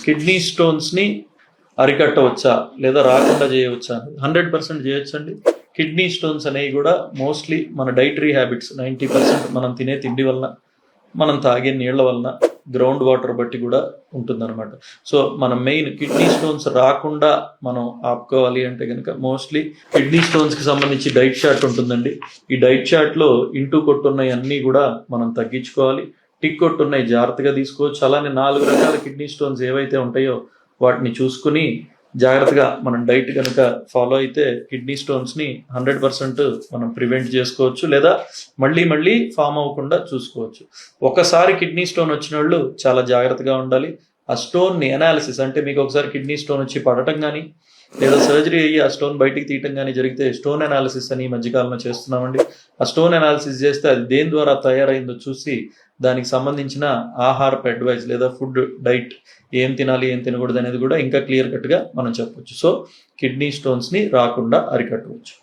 Kidney స్టోన్స్ని అరికట్టవచ్చా లేదా రాకుండా చేయవచ్చా? 100% చేయొచ్చండి. కిడ్నీ స్టోన్స్ అనేవి కూడా మోస్ట్లీ మన డైటరీ హ్యాబిట్స్ 90% మనం తినే తిండి వలన, మనం తాగే నీళ్ల వలన, గ్రౌండ్ వాటర్ బట్టి కూడా ఉంటుందన్నమాట. సో మనం మెయిన్ కిడ్నీ స్టోన్స్ రాకుండా మనం ఆపుకోవాలి అంటే కనుక మోస్ట్లీ కిడ్నీ స్టోన్స్కి సంబంధించి డైట్ చార్ట్ ఉంటుందండి. ఈ డైట్ చార్ట్లో ఇంటూ కొట్టున్నాయి అన్నీ కూడా మనం తగ్గించుకోవాలి. టిక్ కొట్టున్నాయి జాగ్రత్తగా తీసుకోవచ్చు. అలానే 4 రకాల కిడ్నీ స్టోన్స్ ఏవైతే ఉంటాయో వాటిని చూసుకుని జాగ్రత్తగా మనం డైట్ కనుక ఫాలో అయితే కిడ్నీ స్టోన్స్ని 100% మనం ప్రివెంట్ చేసుకోవచ్చు, లేదా మళ్ళీ ఫామ్ అవ్వకుండా చూసుకోవచ్చు. ఒకసారి కిడ్నీ స్టోన్ వచ్చిన వాళ్ళు చాలా జాగ్రత్తగా ఉండాలి. ఆ స్టోన్ని అనాలిసిస్ అంటే మీకు ఒకసారి కిడ్నీ స్టోన్ వచ్చి పడటం కానీ లేదా సర్జరీ అయ్యి ఆ స్టోన్ బయటికి తీయటం కానీ జరిగితే స్టోన్ అనాలిసిస్ అని ఈ మధ్యకాలంలో చేస్తున్నామండి. ఆ స్టోన్ అనాలిసిస్ చేస్తే అది దేని ద్వారా తయారైందో చూసి దానికి సంబంధించిన ఆహారపు అడ్వైస్ లేదా ఫుడ్ డైట్ ఏం తినాలి ఏం తినకూడదు అనేది కూడా ఇంకా క్లియర్ కట్గా మనం చెప్పొచ్చు. సో కిడ్నీ స్టోన్స్ని రాకుండా అరికట్టవచ్చు.